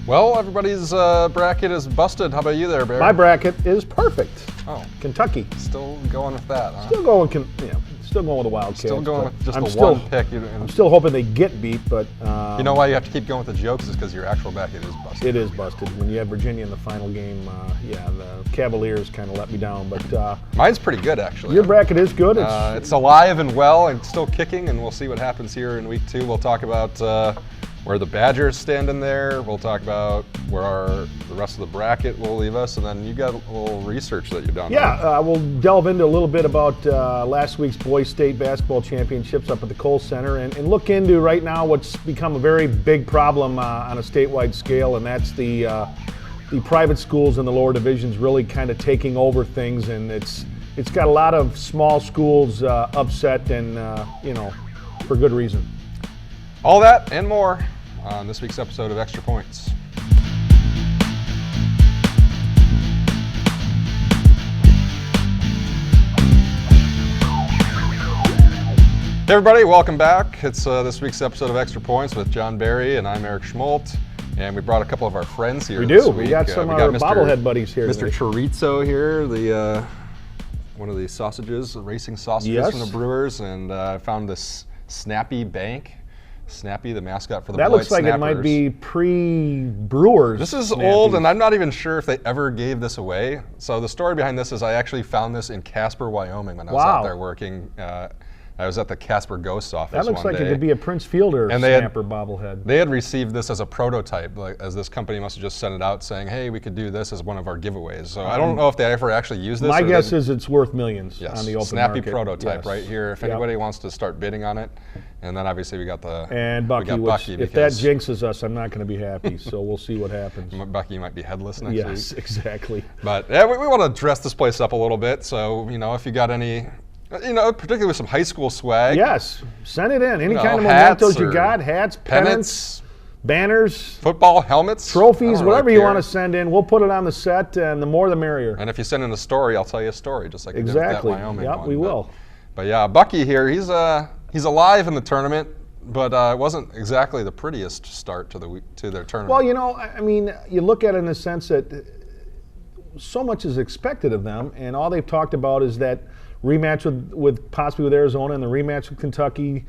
Well, everybody's bracket is busted. How about you there, Barry? My bracket is perfect. Oh, Kentucky. still going with that, huh? Still going with the Wildcats. Still going with just the still, one pick. I'm still hoping they get beat, but you know why you have to keep going with the jokes is because your actual bracket is busted. It is busted. When you have Virginia in the final game, the Cavaliers kind of let me down. But mine's pretty good, actually. Your bracket is good. It's alive and well and still kicking, and we'll see what happens here in week 2. We'll talk about where the Badgers stand in there. We'll talk about where the rest of the bracket will leave us, and then you got a little research that you've done. Yeah, we'll delve into a little bit about last week's boys state basketball championships up at the Kohl Center and look into right now what's become a very big problem on a statewide scale, and that's the private schools in the lower divisions really kind of taking over things, and it's got a lot of small schools upset and for good reason. All that and more on this week's episode of Xtra Points. Hey everybody, welcome back. It's this week's episode of Xtra Points with John Barry, and I'm Eric Schmolt. And we brought a couple of our friends here. We this do. week. We got some of our bobblehead buddies here. Mr. Chorizo here, the one of the sausages, racing sausages from the Brewers, and I found this Snappy Bank. Snappy, the mascot for the That looks like Snappers. It might be pre-Brewers. This is Snappy. old, and I'm not even sure if they ever gave this away. So the story behind this is I actually found this in Casper, Wyoming when I was out there working. I was at the Casper Ghost office one day. That looks like it could be a Prince Fielder snapper bobblehead. They had received this as a prototype, as this company must have just sent it out saying, hey, we could do this as one of our giveaways. So I don't know if they ever actually used this. My guess is it's worth millions on the open Snappy market. prototype right here. If anybody wants to start bidding on it. And then obviously we got Bucky, if that jinxes us, I'm not going to be happy. So we'll see what happens. Bucky might be headless next week. Yes, exactly. But yeah, we want to dress this place up a little bit. So, if you got any, particularly with some high school swag. Yes, send it in. Any kind of mementos you got, hats, pennants, banners, football helmets, trophies, whatever you want to send in. We'll put it on the set, and the more the merrier. And if you send in a story, I'll tell you a story, just like you did with that Wyoming one. We will. But yeah, Bucky here, he's alive in the tournament, but it wasn't exactly the prettiest start to their tournament. Well, you look at it in the sense that so much is expected of them, and all they've talked about is that rematch with possibly with Arizona and the rematch with Kentucky,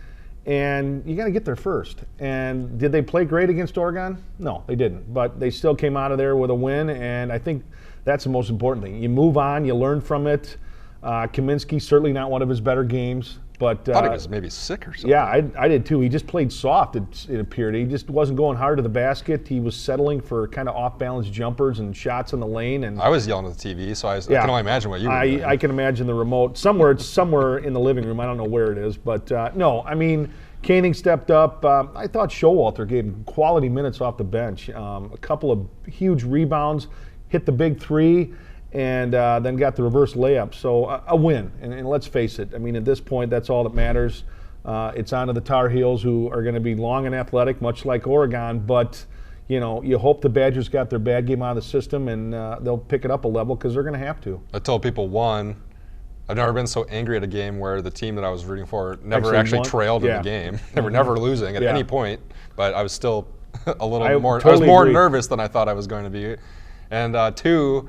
and you got to get there first. And did they play great against Oregon? No, they didn't, but they still came out of there with a win, and I think that's the most important thing. You move on, you learn from it. Kaminsky, certainly not one of his better games. But I thought he was maybe sick or something. Yeah, I did too. He just played soft, it appeared. He just wasn't going hard to the basket. He was settling for kind of off-balance jumpers and shots in the lane. And I was yelling at the TV, so I can only imagine what you were doing. I can imagine the remote. It's somewhere in the living room. I don't know where it is. But no, Koenig stepped up. I thought Showalter gave him quality minutes off the bench. A couple of huge rebounds, hit the big three, and then got the reverse layup. So a win, and let's face it, at this point, that's all that matters. It's on to the Tar Heels, who are going to be long and athletic, much like Oregon, but you hope the Badgers got their bad game out of the system, and they'll pick it up a level because they're going to have to. I told people, I've never been so angry at a game where the team that I was rooting for never actually trailed in the game. They were never losing at any point, but I was still a little more. I was more nervous than I thought I was going to be. And two,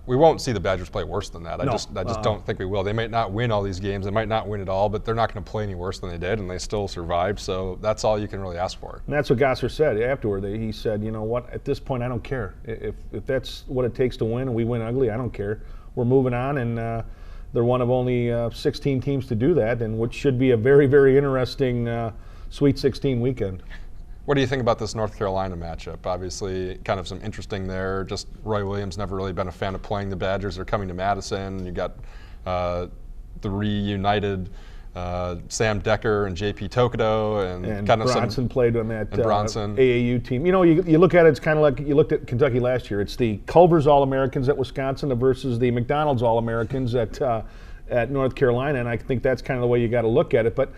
we won't see the Badgers play worse than that. I just don't think we will. They might not win all these games. They might not win it all, but they're not going to play any worse than they did, and they still survived. So that's all you can really ask for. And that's what Gosser said afterward. He said, you know what, at this point I don't care. If that's what it takes to win and we win ugly, I don't care. We're moving on, and they're one of only 16 teams to do that, and which should be a very, very interesting Sweet 16 weekend. What do you think about this North Carolina matchup? Obviously, kind of some interesting there. Just Roy Williams never really been a fan of playing the Badgers. They're coming to Madison. You got the reunited Sam Decker and J.P. Tokido and kind of Bronson played on that Bronson. AAU team. You look at it, it's kind of like you looked at Kentucky last year. It's the Culver's All-Americans at Wisconsin versus the McDonald's All-Americans at North Carolina, and I think that's kind of the way you got to look at it. But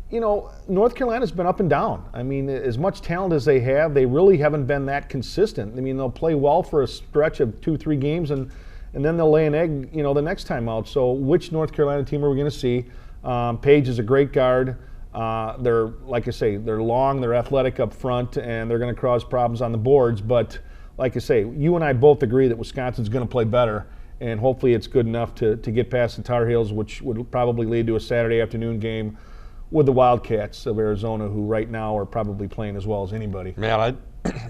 North Carolina's been up and down. As much talent as they have, they really haven't been that consistent. They'll play well for a stretch of 2-3 games, and then they'll lay an egg, the next time out. So which North Carolina team are we going to see? Page is a great guard. They're, like I say, they're long, they're athletic up front, and they're going to cause problems on the boards. But like I say, you and I both agree that Wisconsin's going to play better, and hopefully it's good enough to get past the Tar Heels, which would probably lead to a Saturday afternoon game with the Wildcats of Arizona, who right now are probably playing as well as anybody. Man,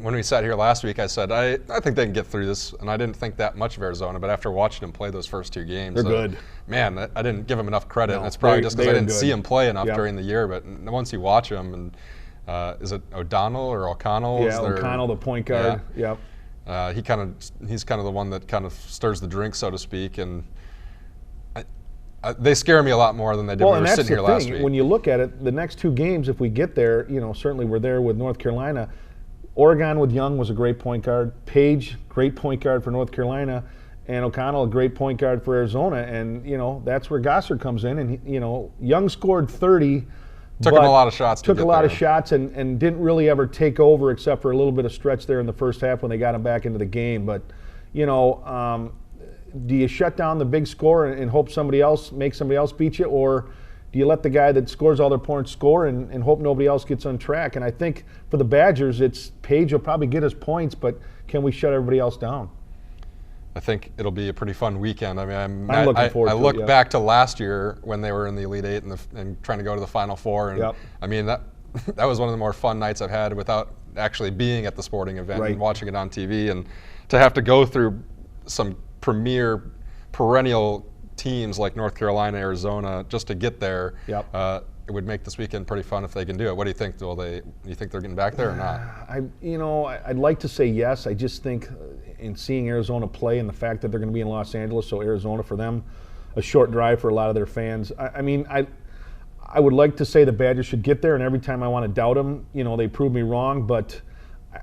when we sat here last week, I said, I think they can get through this, and I didn't think that much of Arizona, but after watching them play those first 2 games, they're good. Man, I didn't give them enough credit, and it's probably just because I didn't see them play enough during the year, but once you watch them, and is it O'Donnell or O'Connell? Yeah, O'Connell, the point guard. Yeah. He's kind of the one that kind of stirs the drink, so to speak, and they scare me a lot more than they did when we were sitting here last week. When you look at it, the next 2 games, if we get there, certainly we're there with North Carolina. Oregon with Young was a great point guard. Page, great point guard for North Carolina. And O'Connell, a great point guard for Arizona. And, that's where Gosser comes in. And, Young scored 30. Took him a lot of shots. Took a lot of shots and didn't really ever take over except for a little bit of stretch there in the first half when they got him back into the game. But, do you shut down the big score and hope somebody else beat you, or do you let the guy that scores all their points score and hope nobody else gets on track? And I think for the Badgers, it's Page will probably get his points, but can we shut everybody else down? I think it'll be a pretty fun weekend. I mean, I'm looking forward to it. I look back to last year when they were in the Elite Eight and trying to go to the Final Four, and I mean that was one of the more fun nights I've had without actually being at the sporting event and watching it on TV, and to have to go through some premier perennial teams like North Carolina, Arizona, just to get there. It would make this weekend pretty fun if they can do it. What do you think? Do you think they're getting back there or not? I'd like to say yes. I just think in seeing Arizona play and the fact that they're going to be in Los Angeles, so Arizona for them, a short drive for a lot of their fans. I would like to say the Badgers should get there, and every time I want to doubt them, they prove me wrong, but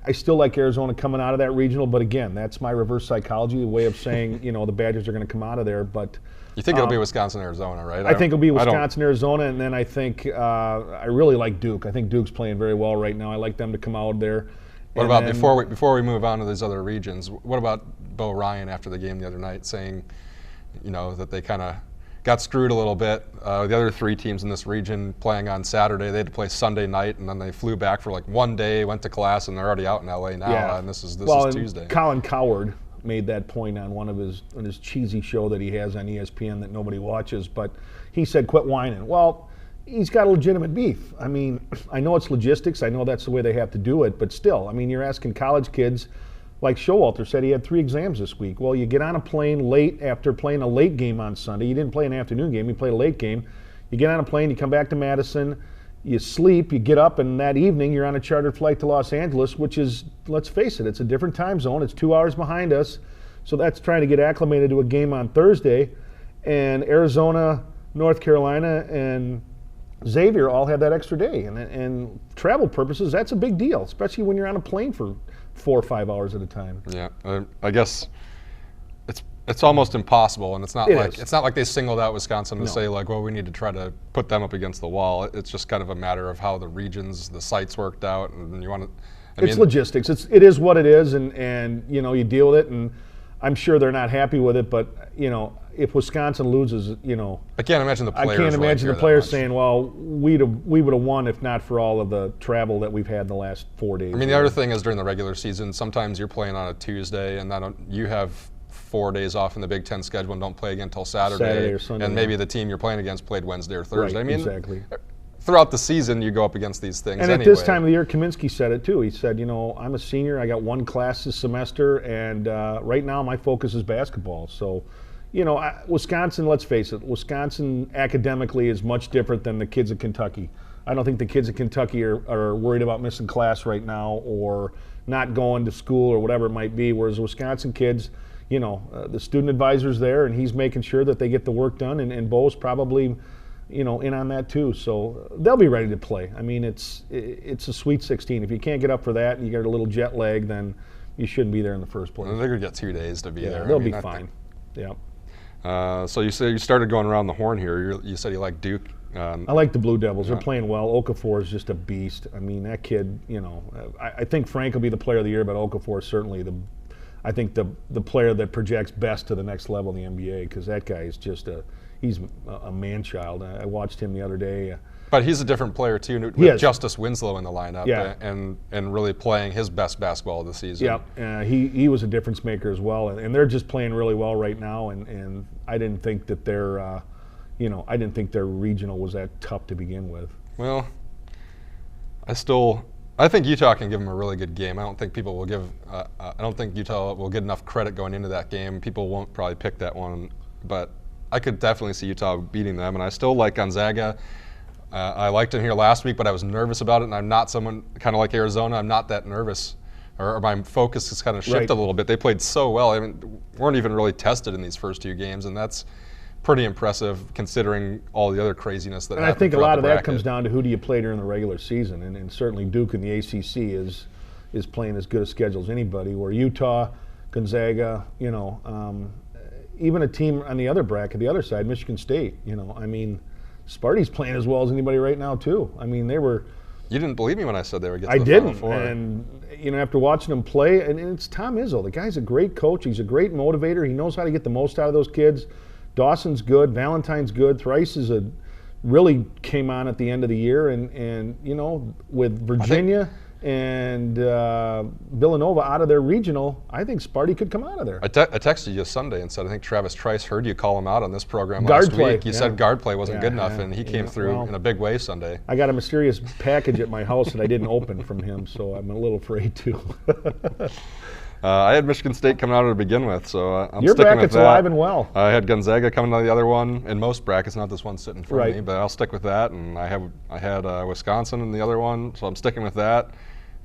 I still like Arizona coming out of that regional. But again, that's my reverse psychology, the way of saying, the Badgers are going to come out of there. But you think it'll be Wisconsin, Arizona, right? I think it'll be Wisconsin, Arizona, and then I think I really like Duke. I think Duke's playing very well right now. I like them to come out there. What about before we move on to these other regions? What about Bo Ryan after the game the other night, saying, that they kind of got screwed a little bit. The other 3 teams in this region playing on Saturday, they had to play Sunday night, and then they flew back for like 1 day, went to class, and they're already out in LA now. And this is Tuesday. Colin Coward made that point on his cheesy show that he has on ESPN that nobody watches, but he said, "Quit whining." Well, he's got a legitimate beef. I mean, I know it's logistics. I know that's the way they have to do it, but still, you're asking college kids. Like Showalter said, he had 3 exams this week. Well, you get on a plane late after playing a late game on Sunday. You didn't play an afternoon game. You played a late game. You get on a plane, you come back to Madison, you sleep, you get up, and that evening you're on a chartered flight to Los Angeles, which is, let's face it, it's a different time zone. It's 2 hours behind us. So that's trying to get acclimated to a game on Thursday. And Arizona, North Carolina, and Xavier all had that extra day. And travel purposes, that's a big deal, especially when you're on a plane for 4 or 5 hours at a time. Yeah, I guess it's almost impossible, and it's not like they singled out Wisconsin to say like, well, we need to try to put them up against the wall. It's just kind of a matter of how the sites worked out, and you want to. It's logistics. It is what it is, and you deal with it, and I'm sure they're not happy with it, but if Wisconsin loses, I can't imagine the players. I can't imagine the players saying, "Well, we would have won if not for all of the travel that we've had in the last 4 days." The other thing is during the regular season, sometimes you're playing on a Tuesday, and you have 4 days off in the Big Ten schedule and don't play again until Saturday or Sunday, and maybe the team you're playing against played Wednesday or Thursday. Right, exactly. Throughout the season, you go up against these things. And at this time of the year, Kaminsky said it too. He said, I'm a senior. I got 1 class this semester, and right now my focus is basketball. So. Wisconsin, let's face it, Wisconsin academically is much different than the kids of Kentucky. I don't think the kids of Kentucky are worried about missing class right now or not going to school or whatever it might be, whereas Wisconsin kids, the student advisor's there and he's making sure that they get the work done, and Bo's probably, in on that too. So they'll be ready to play. It's a Sweet 16. If you can't get up for that and you get a little jet lag, then you shouldn't be there in the first place. They're going to get 2 days to be there. They'll be fine. Yeah. So you say you started going around the horn here. You said you like Duke. I like the Blue Devils. They're playing well. Okafor is just a beast. That kid. I think Frank will be the player of the year, but Okafor is certainly the player that projects best to the next level in the NBA, because that guy is just he's a man-child. I watched him the other day. But he's a different player too, with Justice Winslow in the lineup, and really playing his best basketball of the season. Yeah, he was a difference maker as well, and they're just playing really well right now. And I didn't think that their regional was that tough to begin with. Well, I think Utah can give them a really good game. I don't think people will give. I don't think Utah will get enough credit going into that game. People won't probably pick that one, but I could definitely see Utah beating them. And I still like Gonzaga. I liked him here last week, but I was nervous about it. And I'm not someone kind of like Arizona. I'm not that nervous, or my focus has kind of shifted a little bit. They played so well. I mean, weren't even really tested in these first 2 games, and that's pretty impressive considering all the other craziness that happened. And I think a lot of that comes down to who do you play during the regular season, and certainly Duke in the ACC is playing as good a schedule as anybody. Where Utah, Gonzaga, even a team on the other bracket, the other side, Michigan State. I mean, Sparty's playing as well as anybody right now too. I mean, they were. You didn't believe me when I said they would get to the Final Four. And after watching them play, and it's Tom Izzo. The guy's a great coach. He's a great motivator. He knows how to get the most out of those kids. Dawson's good. Valentine's good. Thrice really came on at the end of the year, and with Virginia and Villanova out of their regional, I think Sparty could come out of there. I texted you Sunday and said I think Travis Trice heard you call him out on this program last week. You said guard play wasn't good enough, and he came through in a big way Sunday. I got a mysterious package at my house that I didn't open from him, so I'm a little afraid to. I had Michigan State coming out to begin with, so I'm sticking with that. Your bracket's alive and well. I had Gonzaga coming out of the other one, in most brackets, not this one sitting in front of me, but I'll stick with that. And I had Wisconsin in the other one, so I'm sticking with that.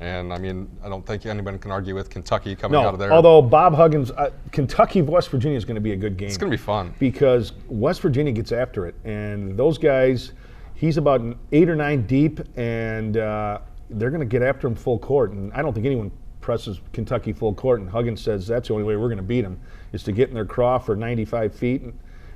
And I mean, I don't think anyone can argue with Kentucky coming out of there. Although Bob Huggins, Kentucky West Virginia is going to be a good game. It's going to be fun because West Virginia gets after it, and those guys, he's about 8 or 9 deep, and they're going to get after him full court. And I don't think anyone presses Kentucky full court, and Huggins says that's the only way we're going to beat them is to get in their craw for 95 feet.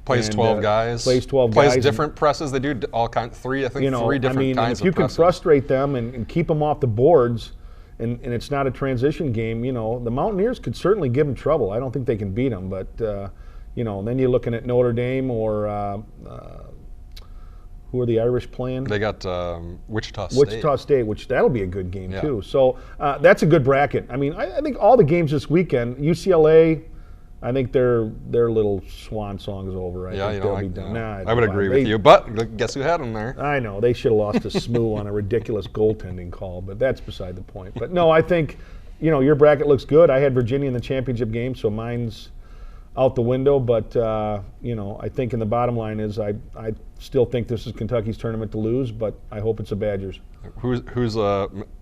Plays 12 guys. Plays 12 guys. Plays different presses. They do all kinds. Three different kinds of presses. If you can frustrate them and keep them off the boards, and it's not a transition game, the Mountaineers could certainly give them trouble. I don't think they can beat them, but then you're looking at Notre Dame or who are the Irish playing? They got Wichita State. Wichita State, which that'll be a good game too. So that's a good bracket. I mean, I think all the games this weekend, UCLA, I think their little swan song is over. I think they'll be done. I would agree with you, but guess who had them there? I know. They should have lost to SMU on a ridiculous goaltending call, but that's beside the point. But no, I think, your bracket looks good. I had Virginia in the championship game, so mine's out the window, but I think in the bottom line is I still think this is Kentucky's tournament to lose, but I hope it's the Badgers. Who's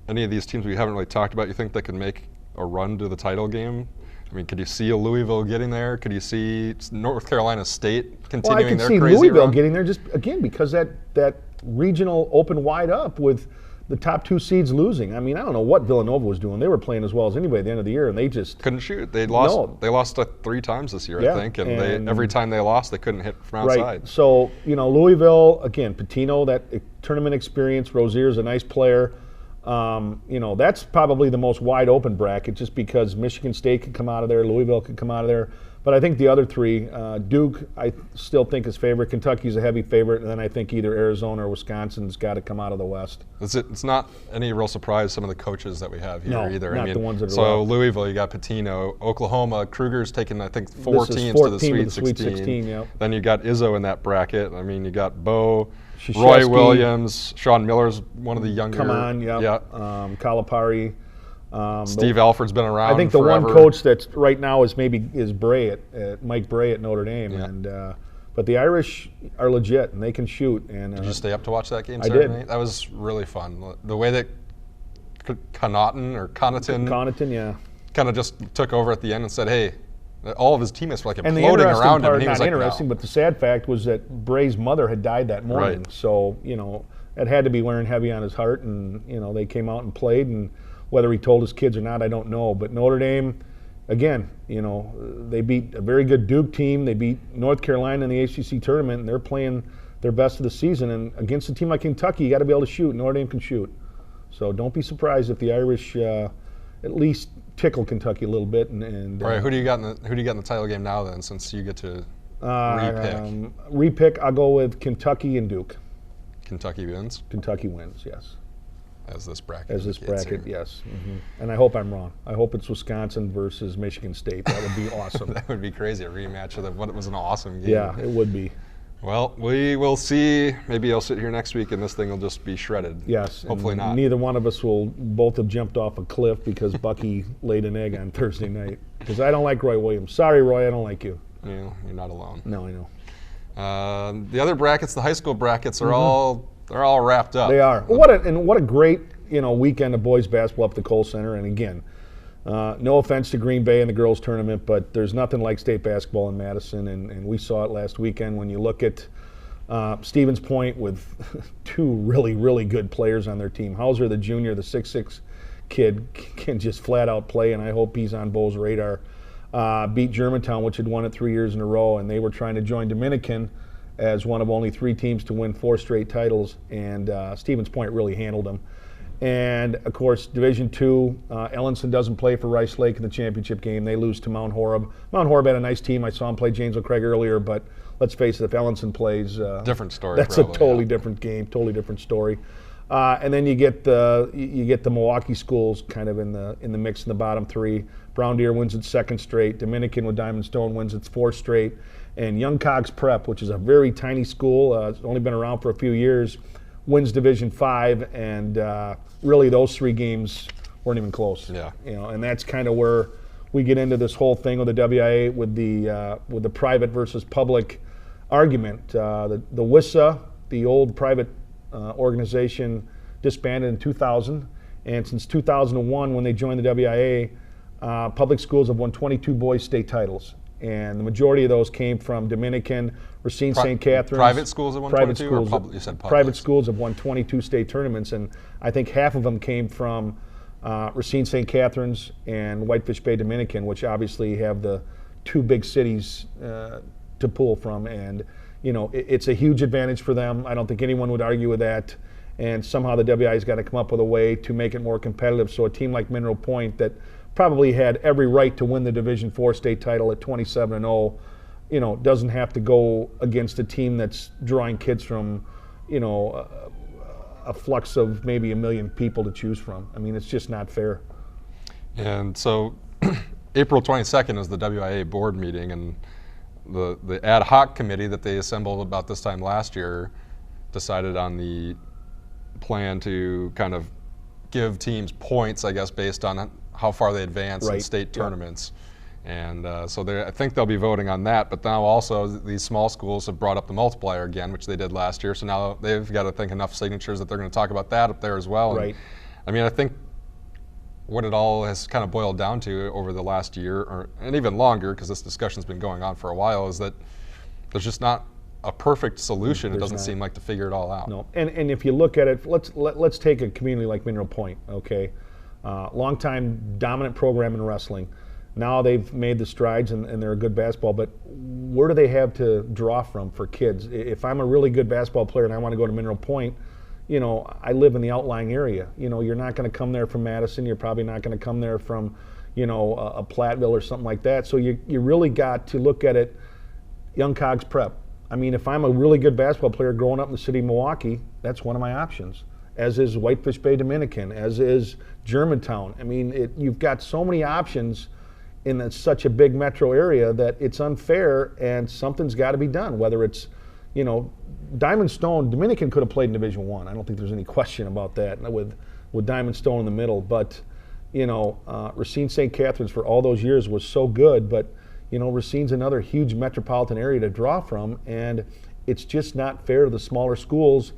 any of these teams we haven't really talked about you think that could make a run to the title game? I mean, could you see a Louisville getting there? Could you see North Carolina State continuing their crazy run? I can see Louisville getting there just, again, because that regional opened wide up with the top 2 seeds losing. I mean, I don't know what Villanova was doing. They were playing as well as anybody at the end of the year, and they just couldn't shoot. They lost 3 times this year, I think, and every time they lost, they couldn't hit from outside. Right. So, Louisville, again, Pitino, that tournament experience. Rozier's a nice player. That's probably the most wide open bracket just because Michigan State could come out of there, Louisville could come out of there. But I think the other 3, Duke, I still think is favorite. Kentucky's a heavy favorite, and then I think either Arizona or Wisconsin's got to come out of the West. It's not any real surprise some of the coaches that we have here either. Not the ones that are so left. Louisville, you got Pitino. Oklahoma, Kruger's taken, I think, 4 teams to the Sweet 16. Yep. Then you got Izzo in that bracket. I mean, you got Bo, Roy Williams, Sean Miller's one of the younger. Come on, Calipari. Steve Alford's been around. I think forever. The one coach that's right now is Bray at Mike Bray at Notre Dame, but the Irish are legit and they can shoot. And did you stay up to watch that game? I did. That was really fun. The way that Connaughton kind of just took over at the end and said, "Hey." All of his teammates were like imploding around him. And he was like, interesting, but the sad fact was that Bray's mother had died that morning. Right. So, it had to be wearing heavy on his heart. And, they came out and played. And whether he told his kids or not, I don't know. But Notre Dame, again, they beat a very good Duke team. They beat North Carolina in the ACC tournament. And they're playing their best of the season. And against a team like Kentucky, you got to be able to shoot. Notre Dame can shoot. So don't be surprised if the Irish at least tickle Kentucky a little bit. And all right, who do you got in the title game now then? Since you get to repick, I'll go with Kentucky and Duke. Kentucky wins? Kentucky wins, yes. As this bracket. Yes. Mm-hmm. And I hope I'm wrong. I hope it's Wisconsin versus Michigan State. That would be awesome. That would be crazy, a rematch of what was an awesome game. Yeah, it would be. Well, we will see. Maybe I'll sit here next week and this thing will just be shredded. Yes. Hopefully not. Neither one of us will both have jumped off a cliff because Bucky laid an egg on Thursday night. Because I don't like Roy Williams. Sorry, Roy, I don't like you. Yeah, you're not alone. No, I know. The other brackets, the high school brackets, are they're all wrapped up. They are. What a great weekend of boys basketball up at the Kohl Center. And again, no offense to Green Bay and the girls tournament, but there's nothing like state basketball in Madison, and we saw it last weekend when you look at Stevens Point with two really, really good players on their team. Hauser, the junior, the 6'6" kid, can just flat out play, and I hope he's on Bo's radar. Beat Germantown, which had won it 3 years in a row, and they were trying to join Dominican as one of only 3 teams to win 4 straight titles, and Stevens Point really handled them. And, of course, Division II, Ellenson doesn't play for Rice Lake in the championship game. They lose to Mount Horeb. Mount Horeb had a nice team. I saw them play Janesville Craig earlier, but let's face it, if Ellenson plays, different story. That's probably, a totally different game, totally different story. And then you get the Milwaukee schools kind of in the mix in the bottom 3. Brown Deer wins its 2nd straight. Dominican with Diamond Stone wins its 4th straight. And Young Cogs Prep, which is a very tiny school, it's only been around for a few years, wins Division 5, and really those 3 games weren't even close. Yeah. And that's kind of where we get into this whole thing with the WIAA with the private versus public argument. The WISA, the old private organization, disbanded in 2000, and since 2001, when they joined the WIAA, public schools have won 22 boys state titles. And the majority of those came from Dominican, Racine St. Catherine's. Private schools have won 22, or you said public? Private schools have won 22 state tournaments, and I think half of them came from Racine St. Catherine's and Whitefish Bay Dominican, which obviously have the 2 big cities to pull from. And, it's a huge advantage for them. I don't think anyone would argue with that. And somehow the WIA's got to come up with a way to make it more competitive. So a team like Mineral Point that probably had every right to win the Division IV state title at 27-0, doesn't have to go against a team that's drawing kids from, a flux of maybe 1 million people to choose from. I mean, it's just not fair. And so April 22nd is the WIAA board meeting, and the ad hoc committee that they assembled about this time last year decided on the plan to kind of give teams points, I guess, based on how far they advance in state tournaments. And so I think they'll be voting on that. But now also these small schools have brought up the multiplier again, which they did last year. So now they've got to think enough signatures that they're going to talk about that up there as well. Right. And, I mean, I think what it all has kind of boiled down to over the last year, and even longer, because this discussion's been going on for a while, is that there's just not a perfect solution. It doesn't seem like, to figure it all out. No, and if you look at it, let's take a community like Mineral Point, okay? Long-time dominant program in wrestling. Now they've made the strides and they're a good basketball, but where do they have to draw from for kids? If I'm a really good basketball player and I want to go to Mineral Point, I live in the outlying area. You're not going to come there from Madison. You're probably not going to come there from, a Platteville or something like that. So you really got to look at it, Young Cogs Prep. I mean, if I'm a really good basketball player growing up in the city of Milwaukee, that's one of my options, as is Whitefish Bay Dominican, as is Germantown. I mean, you've got so many options in such a big metro area that it's unfair, and something's got to be done, whether it's, Diamond Stone, Dominican could have played in Division I. I don't think there's any question about that with Diamond Stone in the middle. But, Racine St. Catherine's for all those years was so good, but, Racine's another huge metropolitan area to draw from, and it's just not fair to the smaller schools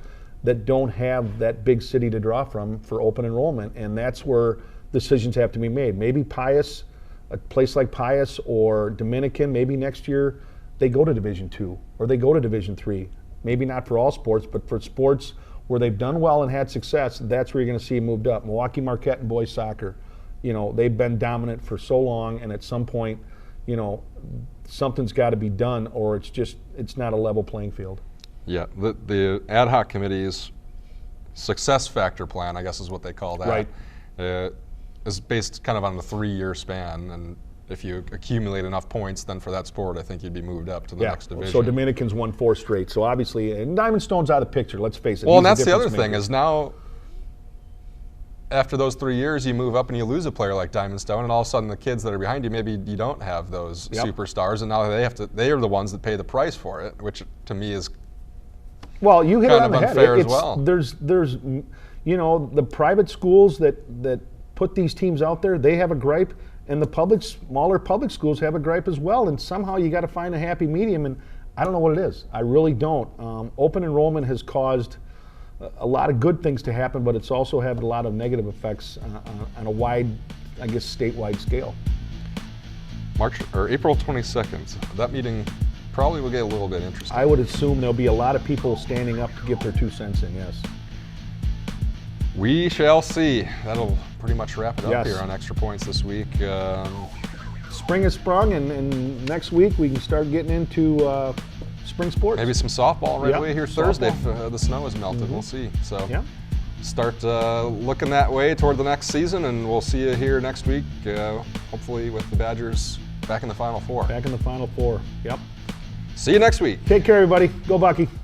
that don't have that big city to draw from for open enrollment, and that's where decisions have to be made. Maybe Pius, a place like Pius or Dominican, maybe next year they go to Division II or they go to Division III. Maybe not for all sports, but for sports where they've done well and had success, that's where you're going to see it moved up. Milwaukee Marquette and boys soccer, they've been dominant for so long, and at some point, something's got to be done, or it's not a level playing field. Yeah, the ad hoc committee's success factor plan, I guess is what they call that, right, is based kind of on a 3-year span, and if you accumulate enough points, then for that sport, I think you'd be moved up to the next division. So Dominicans won 4 straight. So obviously, and Diamond Stone's out of the picture. Let's face it. Well, and that's the other thing is now, after those 3 years, you move up and you lose a player like Diamond Stone, and all of a sudden the kids that are behind you, maybe you don't have those superstars, and now they are the ones that pay the price for it, which to me is well, you hit it on the head. Unfair as well. There's the private schools that put these teams out there, they have a gripe, and the smaller public schools have a gripe as well, and somehow you got to find a happy medium, and I don't know what it is. I really don't. Open enrollment has caused a lot of good things to happen, but it's also had a lot of negative effects on a wide, I guess, statewide scale. April 22nd, that meeting probably will get a little bit interesting. I would assume there'll be a lot of people standing up to get their 2 cents in, yes. We shall see. That'll pretty much wrap it up here on Extra Points this week. Spring has sprung, and next week we can start getting into spring sports. Maybe some softball right away here Thursday if the snow has melted. We'll see. So start looking that way toward the next season, and we'll see you here next week, hopefully with the Badgers back in the Final Four. Back in the Final Four, yep. See you next week. Take care, everybody. Go Bucky.